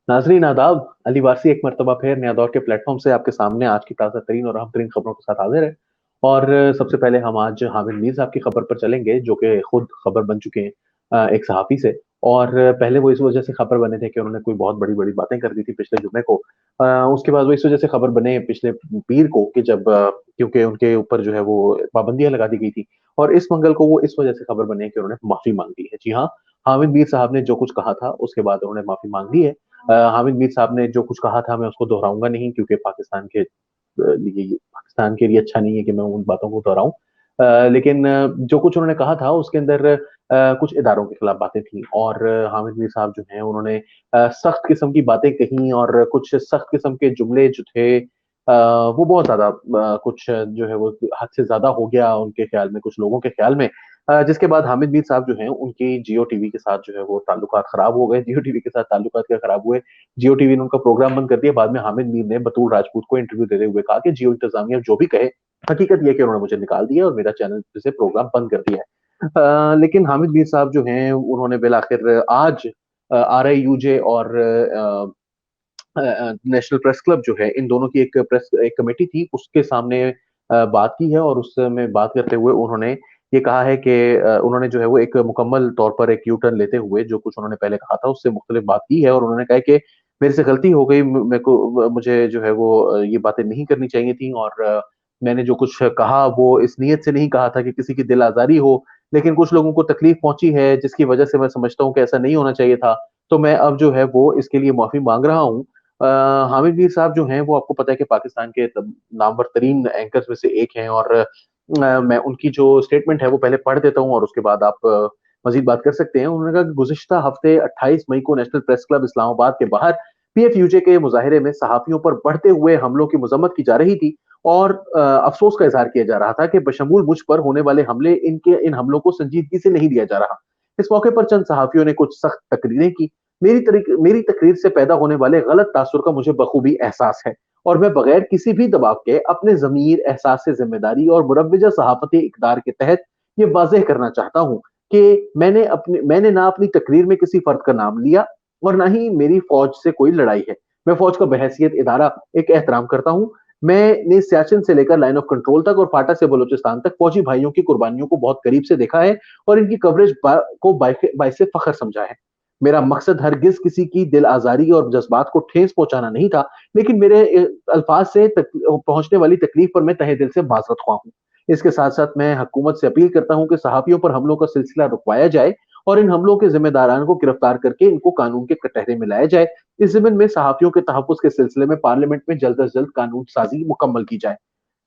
नाज़रीन आदाब, अली वारसी एक मर्तबा फिर नया दौर के प्लेटफ़ॉर्म से आपके सामने आज की ताज़ा तरीन और अहम तरीन खबरों के साथ हाज़िर है। और सबसे पहले हम आज हामिद मीर साहब की खबर पर चलेंगे, जो कि खुद खबर बन चुके हैं एक सहाफ़ी से। और पहले वो इस वजह से खबर बने थे कि उन्होंने कोई बहुत बड़ी-बड़ी बातें कर दी थी पिछले जुम्मे को। उसके बाद वो इस वजह से खबर बने पिछले पीर को कि जब क्योंकि उनके ऊपर जो है वो पाबंदियाँ लगा दी गई थी। और इस मंगल को वो इस वजह से खबर बने कि उन्होंने माफ़ी माँग ली है। जी हाँ, हामिद मीर साहब ने जो कुछ कहा था, उसके बाद उन्होंने माफ़ी माँग ली है। हामिद मीर साहब ने जो कुछ कहा था मैं उसको दोहराऊँगा नहीं, क्योंकि पाकिस्तान के लिए अच्छा नहीं है कि मैं उन बातों को दोहराऊँ। लेकिन जो कुछ उन्होंने कहा था उसके अंदर कुछ इदारों के खिलाफ बातें थी। और हामिद मीर साहब जो हैं उन्होंने सख्त किस्म की बातें कही और कुछ सख्त किस्म के जुमले जो थे वो बहुत ज़्यादा कुछ जो है वो हद से ज़्यादा हो गया उनके ख़्याल में, कुछ लोगों के ख़्याल में। जिसके बाद हामिद मीर साहब जो हैं उनकी जियो टीवी के साथ जो है वो ताल्लुकात खराब हो गए। जियो टीवी के साथ ताल्लुकात क्या खराब हुए, जियो टीवी ने उनका प्रोग्राम बंद कर दिया। बाद में हामिद मीर ने बतूल राजपूत को इंटरव्यू देते हुए कहा कि जियो इंतज़ामिया जो भी कहे, हकीकत ये है कि उन्होंने मुझे निकाल दिया और मेरा चैनल से प्रोग्राम बंद कर दिया है। लेकिन हामिद मीर साहब जो हैं उन्होंने बिलाखिर आज आरआईयूजे और नेशनल प्रेस क्लब जो है, इन दोनों की एक कमेटी थी, उसके सामने बात की है। और उसमें बात करते हुए उन्होंने ये कहा है कि उन्होंने जो है वो एक मुकम्मल तौर पर एक यू टर्न लेते हुए जो कुछ उन्होंने पहले कहा था, उससे मुख्तलिफ बात की है। और उन्होंने कहा है कि मेरे से गलती हो गई, म मेरे को मुझे जो है वो ये बातें नहीं करनी चाहिए थी। और मैंने जो कुछ कहा वो इस नीयत से नहीं कहा था कि किसी की दिल आज़ारी हो, लेकिन कुछ लोगों को तकलीफ पहुँची है, जिसकी वजह से मैं समझता हूँ कि ऐसा नहीं होना चाहिए था। तो मैं अब जो है वो इसके लिए माफ़ी माँग रहा हूँ। अ, हामिद मीर साहब जो हैं वो आपको पता है कि पाकिस्तान के नामवर तरीन एंकर्स में से एक हैं। और मैं उनकी जो स्टेटमेंट है वो पहले पढ़ देता हूँ और उसके बाद आप मज़ीद बात कर सकते हैं। उन्होंने कहा कि गुज़िश्ता हफ़्ते 28 मई को नेशनल प्रेस क्लब इस्लामाबाद के बाहर पीएफयूजे के मुज़ाहिरे में सहाफ़ियों पर बढ़ते हुए हमलों की मज़म्मत की जा रही थी। और अफ़सोस का इज़हार किया जा रहा था कि बशमूल मुझ पर होने वाले हमले इन हमलों को संजीदगी से नहीं लिया जा रहा। इस मौके पर चंद सहाफ़ियों ने कुछ सख्त तकरीरें की। मेरी तकरीर से पैदा होने वाले गलत तासुर का मुझे बखूबी एहसास है। और मैं बगैर किसी भी दबाव के अपने ज़मीर, एहसास से ज़िम्मेदारी और मुरव्वजा सहाफ़ती इक़दार के तहत ये वाज़ेह करना चाहता हूँ कि मैंने ना अपनी तकरीर में किसी फ़र्द का नाम लिया और ना ही मेरी फ़ौज से कोई लड़ाई है। मैं फ़ौज का बहैसियत इदारा एक एहतराम करता हूँ। मैंने सियाचिन से लेकर लाइन ऑफ कंट्रोल तक और फाटा से बलूचिस्तान तक फ़ौजी भाइयों की कुर्बानियों को बहुत करीब से देखा है और इनकी कवरेज को बाइसे फ़ख्र समझा है। मेरा मकसद हरगिज़ किसी की दिल आज़ारी और जज़्बात को ठेस पहुँचाना नहीं था, लेकिन मेरे अल्फ़ाज़ से पहुँचने वाली तकलीफ़ पर मैं तहे दिल से माज़रत ख़्वाह हूँ। इसके साथ-साथ मैं हुकूमत से अपील करता हूँ कि सहाफ़ियों पर हमलों का सिलसिला रुकवाया जाए और इन हमलों के ज़िम्मेदारान को गिरफ़्तार करके इनको कानून के कटहरे में लाया जाए। इस ज़िम्न में सहाफ़ियों के तहफ़्फ़ुज़ के सिलसिले में पार्लियामेंट में जल्द अज़ जल्द कानून साज़ी मुकम्मल की जाए।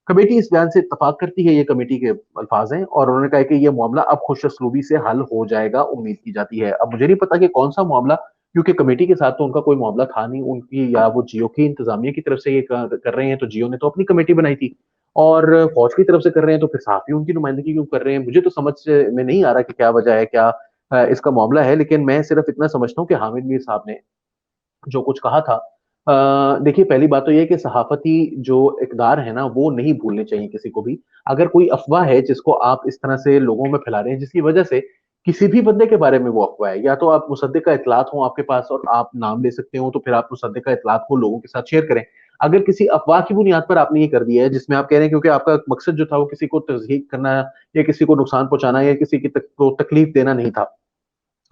कमेटी इस बयान से इत्तफ़ाक करती है, ये कमेटी के अल्फ़ाज़ हैं। और उन्होंने कहा है कि ये मामला अब खुश-उसलूबी से हल हो जाएगा, उम्मीद की जाती है। अब मुझे नहीं पता कि कौन-सा मामला, क्योंकि कमेटी के साथ तो उनका कोई मामला था नहीं, उनकी या वो जियो की इंतज़ामिया की तरफ से ये कर रहे हैं, तो जियो ने तो अपनी कमेटी बनाई थी। और फ़ौज की तरफ से कर रहे हैं, तो फिर सहाफ़ियों की नुमाइंदगी क्यों कर रहे हैं? मुझे तो समझ में नहीं आ रहा कि क्या वजह है, क्या इसका मामला है। लेकिन मैं सिर्फ़ इतना समझता हूँ कि हामिद मीर साहब ने जो कुछ कहा था। देखिए, पहली बात तो ये है कि सहाफ़ती जो इक़दार है ना, वो नहीं भूलने चाहिए किसी को भी। अगर कोई अफ़वाह है जिसको आप इस तरह से लोगों में फैला रहे हैं, जिसकी वजह से किसी भी बंदे के बारे में वो अफ़वाह है, या तो आप मुसद्दिक़ा इत्तलात हो आपके पास और आप नाम ले सकते हो, तो फिर आप मुसद्दिक़ा इत्तलात को लोगों के साथ शेयर करें। अगर किसी अफ़वाह की बुनियाद पर आपने ये कर दिया है, जिसमें आप कह रहे हैं क्योंकि आपका मकसद जो था वो किसी को तज़हीक करना या किसी को नुकसान पहुँचाना या किसी की को तकलीफ़ देना नहीं था।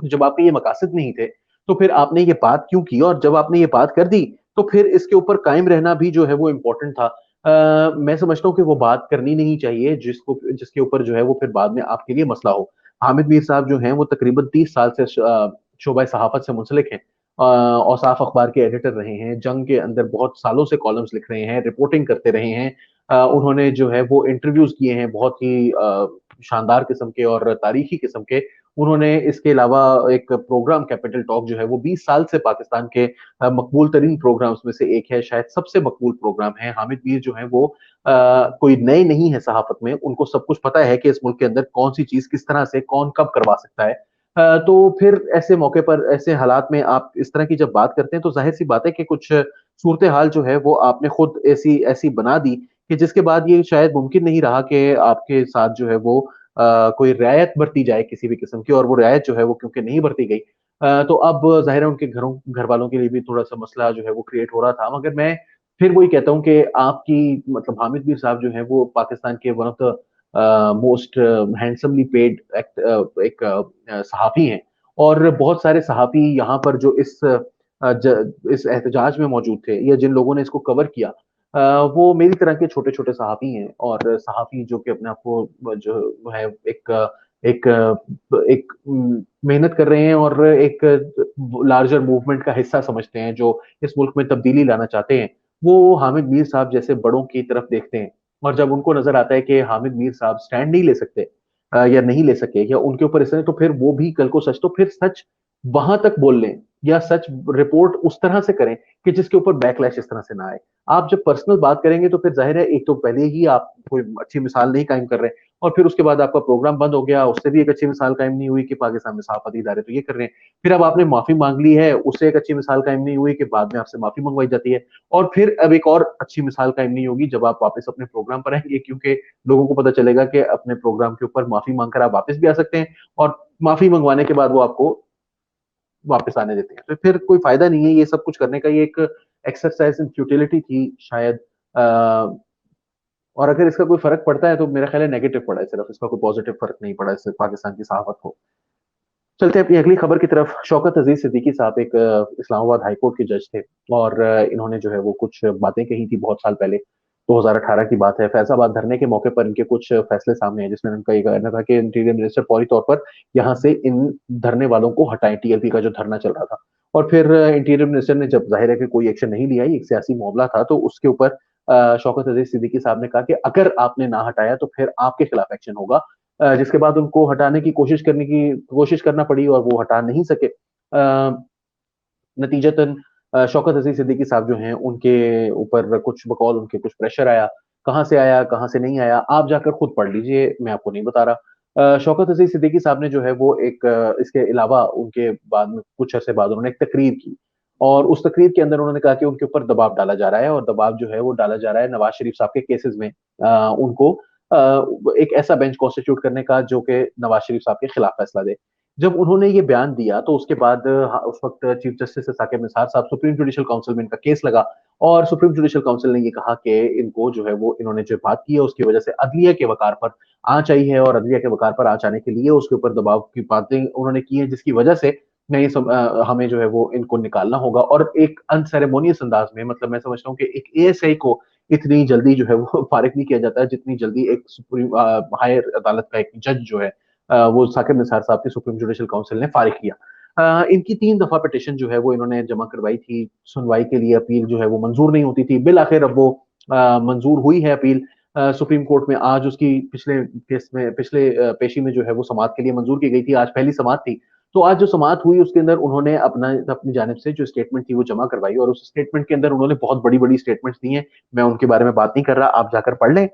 जब आपके ये मकासद नहीं थे, तो फिर आपने ये बात क्यों की? और जब आपने ये बात कर दी, तो फिर इसके ऊपर कायम रहना भी जो है वो इम्पोर्टेंट था। मैं समझता हूँ कि वो बात करनी नहीं चाहिए जिसके ऊपर जो है वो फिर बाद में आपके लिए मसला हो। हामिद मीर साहब जो हैं वो तकरीबन 30 साल से शोबा सहाफ़त से मुंसलिक हैं। औसाफ अखबार के एडिटर रहे हैं, जंग के अंदर बहुत सालों से कॉलम्स लिख रहे हैं, रिपोर्टिंग करते रहे हैं। उन्होंने जो है वो इंटरव्यूज़ किए हैं बहुत ही शानदार किस्म के और तारीखी किस्म के। उन्होंने इसके अलावा एक प्रोग्राम कैपिटल टॉक जो है वो 20 साल से पाकिस्तान के मकबूल तरीन प्रोग्राम्स में से एक है, शायद सबसे मकबूल प्रोग्राम है। हामिद मीर जो हैं वो कोई नए नहीं है सहाफ़त में, उनको सब कुछ पता है कि इस मुल्क के अंदर कौन-सी चीज़ किस तरह से कौन कब करवा सकता है। तो फिर ऐसे मौके पर ऐसे हालात में आप इस तरह की जब बात करते हैं तो ज़ाहिर-सी बात है कि कुछ सूरत-ए-हाल जो है वो आपने खुद ऐसी ऐसी बना दी कि जिसके बाद ये शायद मुमकिन नहीं रहा कि आपके साथ जो है वो कोई रियायत बरती जाए किसी भी किस्म की। और वो रियायत जो है वो क्योंकि नहीं बरती गई, तो अब ज़ाहिर है उनके घर वालों के लिए भी थोड़ा-सा मसला जो है वो क्रिएट हो रहा था। मगर मैं फिर वही कहता हूँ कि आपकी मतलब हामिद मीर साहब जो हैं वो पाकिस्तान के one of the most handsomely paid एक सहाफ़ी हैं और बहुत सारे सहाफ़ी यहाँ पर जो इस एहतजाज में मौजूद थे या जिन लोगों ने इसको कवर किया वो मेरी तरह के छोटे-छोटे सहाफ़ी हैं और सहाफ़ी जो कि अपने आप को जो है एक एक मेहनत कर रहे हैं और एक लार्जर मूवमेंट का हिस्सा समझते हैं, जो इस मुल्क में तब्दीली लाना चाहते हैं, वो हामिद मीर साहब जैसे बड़ों की तरफ देखते हैं और जब उनको नज़र आता है कि हामिद मीर साहब स्टैंड नहीं ले सकते या नहीं ले सके या उनके ऊपर इस तरह तो फिर वो भी कल को सच तो फिर सच वहाँ तक बोल लें या सच रिपोर्ट उस तरह से करें कि जिसके ऊपर बैकलैश इस तरह से ना आए। आप जब पर्सनल बात करेंगे तो फिर ज़ाहिर है एक तो पहले ही आप कोई अच्छी मिसाल नहीं कायम कर रहे और फिर उसके बाद आपका प्रोग्राम बंद हो गया, उससे भी एक अच्छी मिसाल कायम नहीं हुई कि पाकिस्तान में सहाफ़ती इदारे तो ये कर रहे हैं। फिर अब आपने माफ़ी माँग ली है, उससे एक अच्छी मिसाल कायम नहीं हुई कि बाद में आपसे माफ़ी मंगवाई जाती है और फिर अब एक और अच्छी मिसाल कायम नहीं होगी जब आप वापस अपने प्रोग्राम पर आएँगे क्योंकि लोगों को पता चलेगा कि अपने प्रोग्राम के ऊपर माफ़ी माँग कर आप वापस भी आ सकते हैं और माफ़ी मंगवाने के बाद वो आपको वापस आने देते हैं। तो फिर कोई फ़ायदा नहीं है ये सब कुछ करने का, ये एक एक्सरसाइज़ इन फ्यूटिलिटी थी शायद और अगर इसका कोई फ़र्क पड़ता है तो मेरा ख़्याल है नेगेटिव पड़ा है सिर्फ़, इसका कोई पॉज़िटिव फ़र्क नहीं पड़ा इससे पाकिस्तान की सहाफ़त को। चलते हैं अपनी अगली खबर की तरफ। शौकत अज़ीज़ सिद्दीकी साहब एक इस्लामाबाद हाई कोर्ट के जज थे और इन्होंने जो है वो कुछ बातें कही थी बहुत साल पहले, 2018 की बात है। फैज़ाबाद धरने के मौके पर इनके कुछ फैसले सामने आए जिसमें उनका ये कहना था कि इंटीरियर मिनिस्टर फौरी तौर पर यहाँ से इन धरने वालों को हटाएँ, टीएलपी का जो धरना चल रहा था। और फिर इंटीरियर मिनिस्टर ने जब ज़ाहिर है कि कोई एक्शन नहीं लिया, ये एक सियासी मामला था, तो उसके ऊपर शौकत अज़ीज़ सिद्दीकी साहब ने कहा कि अगर आपने ना हटाया तो फिर आपके खिलाफ एक्शन होगा। जिसके बाद उनको हटाने की कोशिश करना पड़ी और वो हटा नहीं सके। नतीजतन शौकत अज़ीज़ सिद्दीकी साहब जो हैं, उनके ऊपर कुछ बकौल उनके कुछ प्रेशर आया। कहाँ से आया, कहाँ से नहीं आया, आप जाकर खुद पढ़ लीजिए, मैं आपको नहीं बता रहा। शौकत अज़ीज़ सिद्दीकी साहब ने जो है वो एक इसके अलावा उनके बाद में कुछ अरसे बाद उन्होंने एक तकरीर की और उस तकरीर के अंदर उन्होंने कहा कि उनके ऊपर दबाव डाला जा रहा है और दबाव जो है वो डाला जा रहा है नवाज़ शरीफ साहब के केसेज़ में उनको एक ऐसा बेंच कॉन्स्टिट्यूट करने का जो कि नवाज़ शरीफ साहब के खिलाफ फैसला दे। जब उन्होंने ये बयान दिया तो उसके बाद उस वक़्त चीफ जस्टिस साकिब निसार साहब सुप्रीम जुडिशियल काउंसिल में इनका केस लगा और सुप्रीम जुडिशियल काउंसिल ने ये कहा कि इनको जो है वो इन्होंने जो बात की है उसकी वज़ह से अदलिया के वक़ार पर आँच आई है और अदलिया के वक़ार पर आँच आने के लिए उसके ऊपर दबाव की बातें उन्होंने की हैं जिसकी वज़ह से हमें जो है वो इनको निकालना होगा और एक अनसेरेमोनियस अंदाज़ में मतलब मैं समझता हूँ कि एक एएसआई को इतनी जल्दी जो है वो फारिग नहीं किया जाता है जितनी जल्दी एक हायर अदालत का एक जज जो है वो साकिब निसार साहब की सुप्रीम जुडिशियल काउंसिल ने फारिग किया। इनकी 3 दफ़ा पिटीशन जो है वो इन्होंने जमा करवाई थी, सुनवाई के लिए अपील जो है वो मंज़ूर नहीं होती थी। बिल आखिर अब वो मंज़ूर हुई है अपील सुप्रीम कोर्ट में आज उसकी पिछले केस में पिछले पेशी में जो है वो समाअत के लिए मंज़ूर की गई थी, आज पहली समाअत थी। तो आज जो समाअत हुई उसके अंदर उन्होंने अपनी जानिब से जो स्टेटमेंट थी वो जमा करवाई और उस स्टेटमेंट के अंदर उन्होंने बहुत बड़ी-बड़ी स्टेटमेंट्स दी हैं। मैं उनके बारे में बात नहीं कर रहा, आप जाकर पढ़ लें।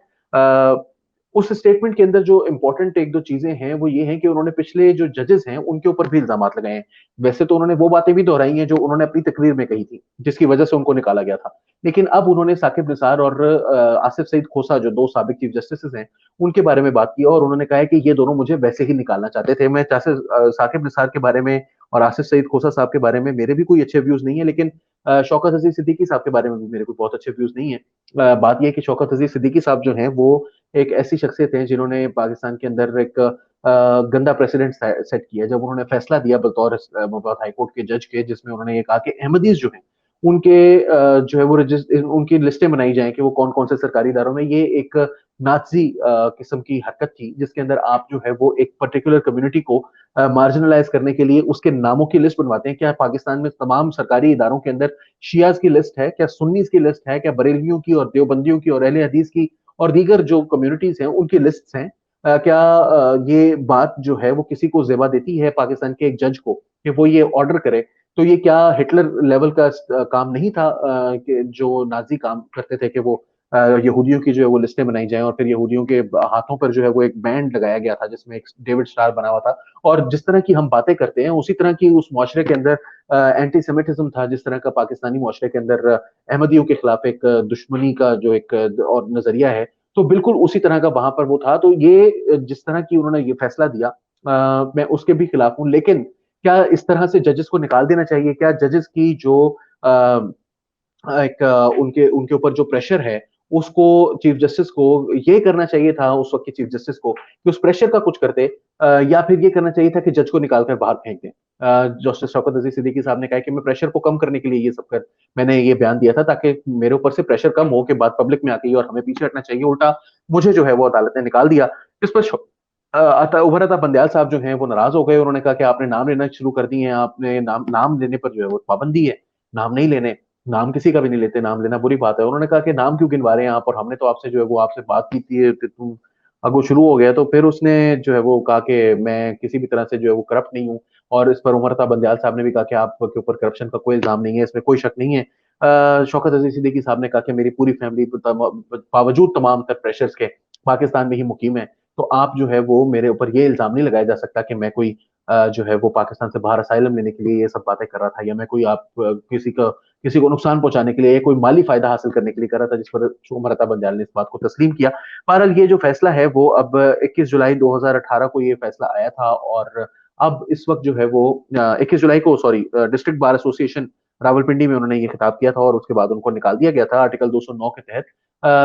उस स्टेटमेंट के अंदर जो इम्पोर्टेंट 1-2 चीज़ें हैं, वो ये हैं कि उन्होंने पिछले जो जजेस हैं, उनके ऊपर भी इल्ज़ामात लगाए हैं। वैसे तो उन्होंने वो बातें भी दोहराई हैं, जो उन्होंने अपनी तकरीर में कही थी, जिसकी वजह से उनको निकाला गया था। लेकिन अब उन्होंने साकिब निसार और आसिफ सईद खोसा, जो 2 साबिक चीफ जस्टिसेस हैं, उनके बारे में बात की और उन्होंने कहा है कि ये दोनों मुझे वैसे ही निकालना चाहते थे। मैं साकिब निसार के बारे में और आसिफ सईद खोसा साहब के बारे में मेरे भी कोई अच्छे व्यूज़ नहीं है, लेकिन शौकत अज़ीज़ सिद्दीकी साहब के बारे में भी मेरे कोई बहुत अच्छे व्यूज़ नहीं है। बात ये है कि शौकत अज़ीज़ सिद्दीकी साहब जो हैं, वो एक ऐसी शख्सियत है जिन्होंने पाकिस्तान के अंदर एक गंदा प्रेसिडेंट सेट किया जब उन्होंने फैसला दिया बतौर इस्लामाबाद हाई कोर्ट के जज के जिसमें उन्होंने ये कहा कि अहमदीज जो हैं उनके जो है वो उनकी लिस्टें बनाई जाएं कि वो कौन-कौन से सरकारी इदारों में ये एक नाज़ी किस्म की हरकत थी जिसके अंदर आप जो है वो एक पर्टिकुलर कम्युनिटी को मार्जिनलाइज़ करने के लिए उसके नामों की लिस्ट बनवाते हैं। क्या पाकिस्तान में तमाम सरकारी इदारों के अंदर शियाज़ की लिस्ट है? क्या सुन्नीज़ की लिस्ट है? क्या बरेलवियों की और देवबंदियों की और अहले हदीस की और दीगर जो कम्युनिटीज़ हैं उनकी लिस्ट्स हैं। क्या ये बात जो है वो किसी को ज़ेबा देती है पाकिस्तान के एक जज को कि वो ये ऑर्डर करे? तो ये क्या हिटलर लेवल का काम नहीं था कि जो नाज़ी काम करते थे कि वो यहूदियों की जो है वो लिस्टें बनाई जाएँ और फिर यहूदियों के हाथों पर जो है वो एक बैंड लगाया गया था जिसमें एक डेविड स्टार बना हुआ था और जिस तरह की हम बातें करते हैं उसी तरह की उस मुआशरे के अंदर एंटी-सेमिटिज़्म था जिस तरह का पाकिस्तानी मुआशरे के अंदर अहमदियों के खिलाफ एक दुश्मनी का जो एक और नज़रिया है, तो बिल्कुल उसी तरह का वहाँ पर वो था। तो ये जिस तरह की उन्होंने ये फैसला दिया मैं उसके भी खिलाफ हूँ। लेकिन क्या इस तरह से जजेस को निकाल देना चाहिए? क्या जजेस की जो अ एक उनके उनके ऊपर जो प्रेशर है, उसको चीफ जस्टिस को ये करना चाहिए था उस वक़्त के चीफ जस्टिस को कि उस प्रेशर का कुछ करते या फिर ये करना चाहिए था कि जज को निकाल कर बाहर फेंक दें। जस्टिस शौकत अज़ीज़ सिद्दीकी साहब ने कहा कि मैं प्रेशर को कम करने के लिए ये सब कर मैंने ये बयान दिया था ताकि मेरे ऊपर से प्रेशर कम हो के बात पब्लिक में आ गई और हमें पीछे हटना चाहिए, उल्टा मुझे जो है वो अदालत ने निकाल दिया। इस पर अतः उमर अता बंदयाल साहब जो हैं वो नाराज़ हो गए, उन्होंने कहा कि आपने नाम लेना शुरू कर दिए हैं, आपने नाम नाम लेने पर जो है वो पाबंदी है, नाम नहीं लेने। नाम किसी का भी नहीं लेते, नाम लेना बुरी बात है। उन्होंने कहा कि नाम क्यों गिनवा रहे हैं आप और हमने तो आपसे जो है वो आपसे बात की थी कि तुम अब वो शुरू हो गया तो फिर उसने जो है वो कहा कि मैं किसी भी तरह से जो है वो करप्ट नहीं हूँ और इस पर उमर अता बंदयाल साहब ने भी कहा कि आपके ऊपर करप्शन का कोई इल्ज़ाम नहीं है, इसमें कोई शक नहीं है। शौकत अज़ीज़ सिद्दीकी साहब ने कहा कि मेरी पूरी फैमिली बावजूद तमाम तर प्रेशर्स के पाकिस्तान में ही मुकीम है, तो आप जो है वो मेरे ऊपर ये इल्ज़ाम नहीं लगाया जा सकता कि मैं कोई जो है वो पाकिस्तान से बाहर असाइलम लेने के लिए ये सब बातें कर रहा था या मैं कोई आप किसी को नुकसान पहुँचाने के लिए या कोई माली फ़ायदा हासिल करने के लिए कर रहा था, जिस पर उमर अता बंदयाल ने इस बात को तस्लीम किया। बहरहाल ये जो फ़ैसला है वो अब 21 जुलाई 2018 को ये फ़ैसला आया था और अब इस वक़्त जो है वो 21 जुलाई को sorry district bar association Rawalpindi में उन्होंने ये खिताब किया था और उसके बाद उनको निकाल दिया गया था आर्टिकल 209 के तहत।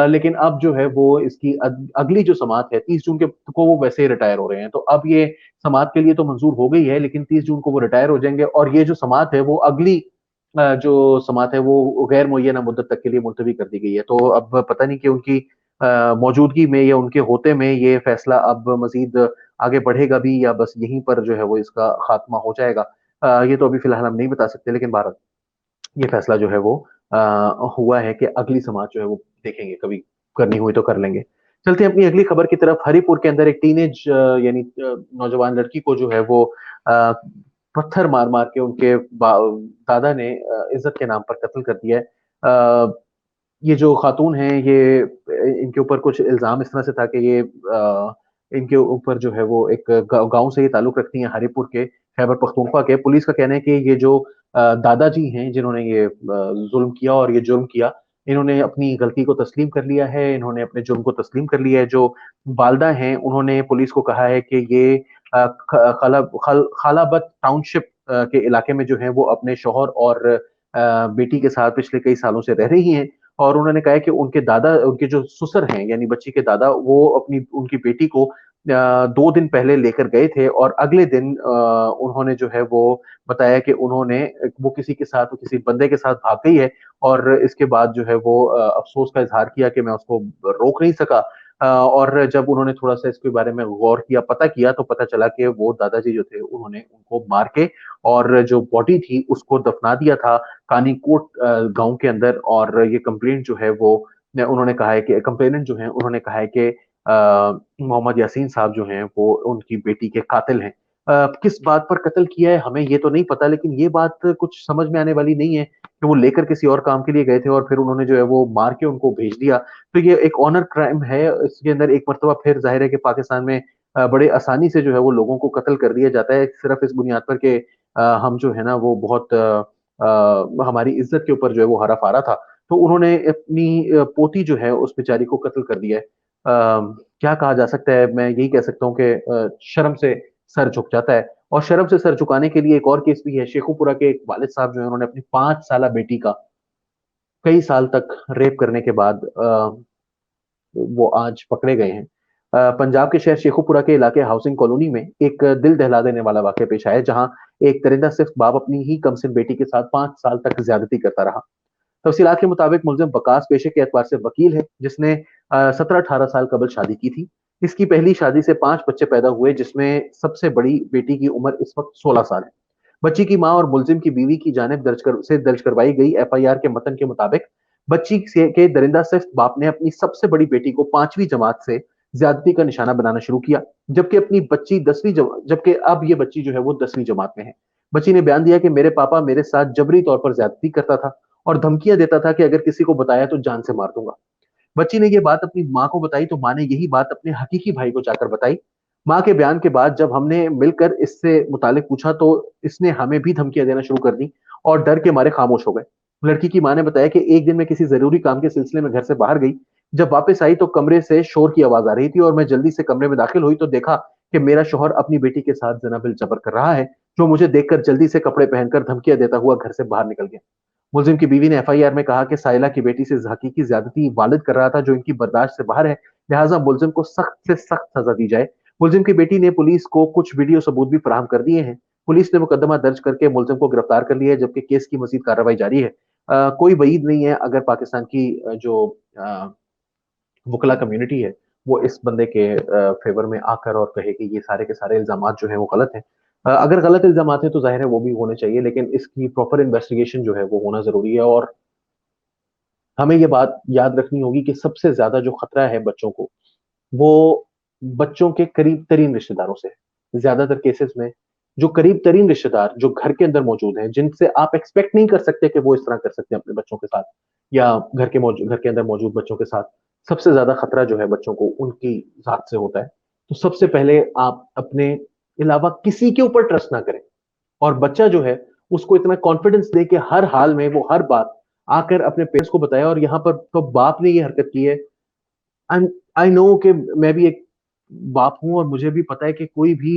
लेकिन अब जो है वो इसकी अगली जो समात है 30 जून के को वो वैसे ही रिटायर हो रहे हैं। तो अब ये समात के लिए तो मंज़ूर हो गई है लेकिन 30 जून को वो रिटायर हो जाएँगे और ये जो समात है वो अगली जो समात है वो गैर मुअय्यना मुद्दत तक के लिए मुलतवी कर दी गई है। तो अब पता नहीं कि उनकी मौजूदगी में या उनके होते में ये फैसला अब मज़ीद आगे बढ़ेगा भी या बस यहीं पर जो है वो इसका खात्मा हो जाएगा। ये तो अभी फ़िलहाल हम नहीं बता सकते लेकिन बहरहाल ये फैसला जो है वो अ, हुआ है कि अगली समात जो है वो देखेंगे कभी करनी हुई तो कर लेंगे। चलते हैं अपनी अगली खबर की तरफ हरीपुर के अंदर एक टीनेज यानी नौजवान लड़की को जो है वो अ, पत्थर मार-मार के उनके दादा ने इज़्ज़त के नाम पर कत्ल कर दिया है। ये जो खातून हैं ये इनके ऊपर कुछ इल्ज़ाम इस तरह से था कि ये इनके ऊपर जो है वो एक गाँव से ये ताल्लुक रखती हैं हरीपुर के, खैबर पख्तूनख्वा के। पुलिस का कहना है कि ये जो दादाजी हैं जिन्होंने ये ज़ुल्म किया और ये जुर्म किया, इन्होंने अपनी गलती को तस्लीम कर लिया है, इन्होंने अपने जुर्म को तस्लीम कर लिया है। जो वालिदा हैं उन्होंने पुलिस को कहा है कि ये अ, ख खला खल खालाबत टाउनशिप के इलाके में जो है वो अपने शौहर और बेटी के साथ पिछले कई सालों से रह रही हैं। और उन्होंने कहा है कि उनके जो ससुर हैं यानी बच्ची के दादा वो अपनी उनकी बेटी को 2 दिन पहले लेकर गए थे और अगले दिन उन्होंने जो है वो बताया कि वो किसी के साथ किसी बंदे के साथ भाग गई है और इसके बाद जो है वो अफ़सोस का इज़हार किया कि मैं उसको रोक नहीं सका। और जब उन्होंने थोड़ा-सा इसके बारे में गौर किया, पता किया तो पता चला कि वो दादाजी जो थे उन्होंने उनको मार के और जो बॉडी थी उसको दफना दिया था कानीकोट गाँव के अंदर और ये कंप्लेंट जो है वो उन्होंने कहा है कि कंप्लेनेंट जो हैं उन्होंने कहा है कि मोहम्मद यासीन साहब जो हैं वो उनकी बेटी के कातिल हैं। किस बात पर कत्ल किया है हमें ये तो नहीं पता लेकिन ये बात कुछ समझ में आने वाली नहीं है कि वो लेकर किसी और काम के लिए गए थे और फिर उन्होंने जो है वो मार के उनको भेज दिया। तो ये एक ऑनर क्राइम है, इसके अंदर एक मर्तबा फिर ज़ाहिर है कि पाकिस्तान में बड़े आसानी से जो है वो लोगों को कत्ल कर दिया जाता है, सिर्फ़ इस बुनियाद पर कि हम जो है ना वो बहुत हमारी इज़्ज़त के ऊपर जो है वो हरा-फारा था। तो उन्होंने अपनी पोती जो है उस बेचारी को कत्ल कर दिया है। क्या कहा जा सकता है? मैं यही कह सकता हूँ कि शर्म से सर झुक जाता है और शर्म से सर झुकाने के लिए एक और केस भी है, शेखुपुरा के एक वालिद साहब जो हैं उन्होंने अपनी 5 साला बेटी का कई साल तक रेप करने के बाद वो आज पकड़े गए हैं। पंजाब के शहर शेखुपुरा के इलाके हाउसिंग कॉलोनी में एक दिल दहला देने वाला वाक़या पेश आया, जहाँ एक दरिंदा सिर्फ़ बाप अपनी ही कमसिन बेटी के साथ 5 साल तक ज़्यादती करता रहा। तफ़सीलात के मुताबिक मुल्ज़िम वकास पेशे के एतबार से वकील है, जिसने 17-18 साल कबल शादी की थी। इसकी पहली शादी से 5 बच्चे पैदा हुए, जिसमें सबसे बड़ी बेटी की उम्र इस वक़्त 16 साल है। बच्ची की माँ और मुल्ज़िम की बीवी की जानिब दर्ज करवाई गई एफआईआर के मतन के मुताबिक बच्ची से के दरिंदा सिर्फ बाप ने अपनी सबसे बड़ी बेटी को 5वीं जमात से ज़्यादती का निशाना बनाना शुरू किया, जबकि अब ये बच्ची जो है वो 10वीं जमात में है। बच्ची ने बयान दिया कि मेरे पापा मेरे साथ जबरी तौर पर ज़्यादती करता था और धमकियाँ देता था कि अगर किसी को बताया तो जान से मार दूँगा। बच्ची ने ये बात अपनी माँ को बताई तो माँ ने यही बात अपने हकीकी भाई को जाकर बताई। माँ के बयान के बाद जब हमने मिलकर इससे मुतालिक पूछा तो इसने हमें भी धमकियाँ देना शुरू कर दी और डर के मारे खामोश हो गए। लड़की की माँ ने बताया कि एक दिन मैं किसी ज़रूरी काम के सिलसिले में घर से बाहर गई। जब वापस आई तो कमरे से शोर की आवाज़ आ रही थी और मैं जल्दी से कमरे में दाखिल हुई तो देखा कि मेरा शौहर अपनी बेटी के साथ ज़ना बिल जबर कर रहा है। जो मुझे देखकर जल्दी से कपड़े पहनकर धमकियाँ देता हुआ घर से बाहर निकल गया। मुलजिम की बीवी ने एफआईआर में कहा कि साइला की बेटी से हकीकी ज्यादती वालिद कर रहा था जो इनकी बर्दाश्त से बाहर है, लिहाजा मुलजिम को सख्त से सख्त सजा दी जाए। मुलजिम की बेटी ने पुलिस को कुछ वीडियो सबूत भी फराहम कर दिए हैं। पुलिस ने मुकदमा दर्ज करके मुलजिम को गिरफ्तार कर लिया है, जबकि केस की मजीद कार्रवाई जारी है। कोई वईद नहीं है अगर पाकिस्तान की वकला कम्युनिटी है, वो इस बंदे के फेवर में आकर और कहे कि ये सारे के सारे इल्जामात जो हैं वो गलत हैं। अगर गलत इल्जामात हैं तो ज़ाहिर है वो भी होने चाहिए, लेकिन इसकी प्रॉपर इन्वेस्टिगेशन जो है वो होना ज़रूरी है और हमें ये बात याद रखनी होगी कि सबसे ज़्यादा जो खतरा है बच्चों को, वो बच्चों के करीब-तरीन रिश्तेदारों से है। ज़्यादातर केसेज़ में जो करीब-तरीन रिश्तेदार जो घर के अंदर मौजूद हैं, जिनसे आप एक्सपेक्ट नहीं कर सकते कि वो इस तरह कर सकते हैं अपने बच्चों के साथ या घर के अंदर मौजूद बच्चों के साथ, सबसे ज़्यादा खतरा जो है बच्चों को उनकी ज़ात से होता है। तो सबसे पहले आप अपने अलावा किसी के ऊपर ट्रस्ट ना करें और बच्चा जो है उसको इतना कॉन्फिडेंस दें कि हर हाल में वो हर बात आकर अपने पेरेंट्स को बताए और यहाँ पर तो बाप ने ये हरकत की है। आई आई नो कि मैं भी एक बाप हूँ और मुझे भी पता है कि कोई भी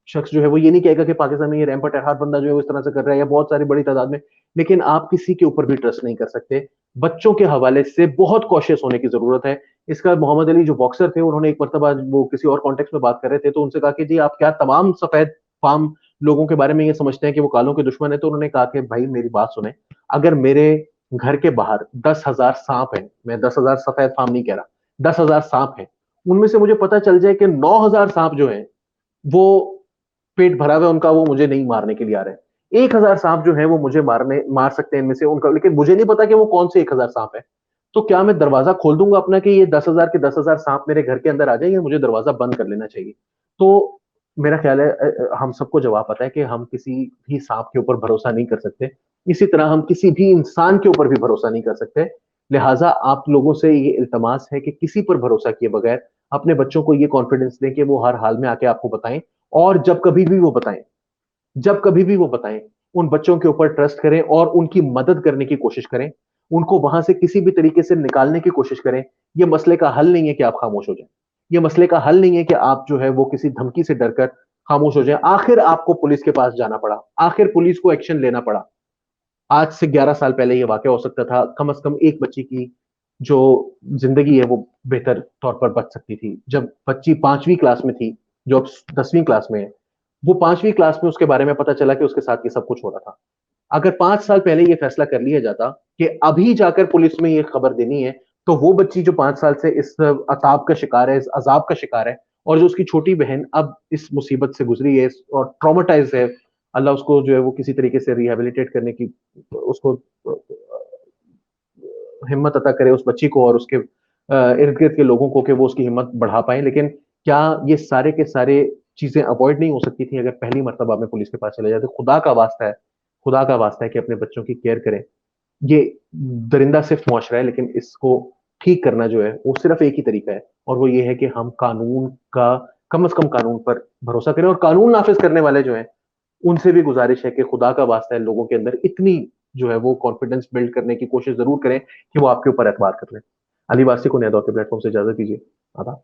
शख्स जो है वो ये नहीं कहेगा कि पाकिस्तान में ये रैंपट है, हर बंदा जो है वो इस तरह से कर रहा है या बहुत सारी बड़ी तादाद में। लेकिन आप किसी के ऊपर भी ट्रस्ट नहीं कर सकते। बच्चों के हवाले से बहुत कॉशियस होने की ज़रूरत है। इसका मोहम्मद अली जो बॉक्सर थे उन्होंने एक मर्तबा वो किसी और कॉन्टेक्स्ट में बात कर रहे थे तो उनसे कहा कि जी आप क्या तमाम सफेद फार्म लोगों के बारे में ये समझते हैं कि वो कालों के दुश्मन है? तो उन्होंने कहा कि भाई मेरी बात सुने, अगर मेरे घर के बाहर 10,000 साँप हैं, मैं 10,000 सफेद फार्म नहीं कह रहा, 10,000 सांप हैं, उनमें से मुझे पता चल जाए कि 9,000 सांप जो हैं, वो पेट भरा हुआ है उनका, वो मुझे नहीं मारने के लिए आ रहे हैं। 1,000 सांप जो हैं, वो मुझे मार सकते हैं इनमें से उनका, लेकिन मुझे नहीं पता कि वो कौन से 1,000 सांप हैं। तो क्या मैं दरवाज़ा खोल दूँगा अपना कि ये 10,000 के 10,000 सांप मेरे घर के अंदर आ जाएँ या मुझे दरवाज़ा बंद कर लेना चाहिए? तो मेरा ख्याल है हम सबको जवाब पता है कि हम किसी भी सांप के ऊपर भरोसा नहीं कर सकते। इसी तरह हम किसी भी इंसान के ऊपर भी भरोसा नहीं कर सकते। लिहाज़ा आप लोगों से ये इल्तमास है कि किसी पर भरोसा किए बगैर अपने बच्चों को ये कॉन्फिडेंस दें कि वो हर हाल में आके आपको बताएँ और जब कभी भी वो बताएँ, उन बच्चों के ऊपर ट्रस्ट करें और उनकी मदद करने की कोशिश करें। उनको वहाँ से किसी भी तरीके से निकालने की कोशिश करें। ये मसले का हल नहीं है कि आप खामोश हो जाएँ। ये मसले का हल नहीं है कि आप जो है वो किसी धमकी से डरकर खामोश हो जाएँ। आखिर आपको पुलिस के पास जाना पड़ा, आखिर पुलिस को एक्शन लेना पड़ा। आज से 11 साल पहले ये वाक़या हो सकता था। कम से कम एक बच्ची की जो ज़िंदगी है वो बेहतर तौर पर बच सकती थी। जब बच्ची 5वीं क्लास में थी, जो अब 10वीं क्लास में है, वो 5वीं क्लास में उसके बारे में पता चला कि उसके साथ ये सब कुछ हो रहा था। अगर 5 साल पहले ये फैसला कर लिया जाता कि अभी जाकर पुलिस में ये खबर देनी है, तो वो बच्ची जो 5 साल से इस अताब का शिकार है, इस अज़ाब का शिकार है और जो उसकी छोटी बहन अब इस मुसीबत से गुज़री है और ट्रॉमाटाइज़ है, अल्लाह उसको जो है वो किसी तरीके से रिहैबिलिटेट करने की उसको हिम्मत अता करे उस बच्ची को और उसके इर्द-गिर्द के लोगों को कि वो उसकी हिम्मत बढ़ा पाएँ। लेकिन क्या ये सारे के सारे चीज़ें अवॉइड नहीं हो सकती थी अगर पहली मर्तबा में पुलिस के पास चले जाते? खुदा का वास्ता है कि अपने बच्चों की केयर करें। ये दरिंदा सिर्फ़ मुआशरा है, लेकिन इसको ठीक करना जो है, वो सिर्फ़ एक ही तरीका है और वो ये है कि हम कानून का कम से कम कानून पर भरोसा करें और कानून नाफ़िज़ करने वाले जो हैं, उनसे भी गुज़ारिश है कि खुदा का वास्ता है लोगों के अंदर इतनी जो है वो कॉन्फिडेंस बिल्ड करने की कोशिश ज़रूर करें कि वो आपके ऊपर एतबार कर लें। अली वासी को नया दौर के प्लेटफ़ॉर्म से इजाज़त दीजिए। आदाब।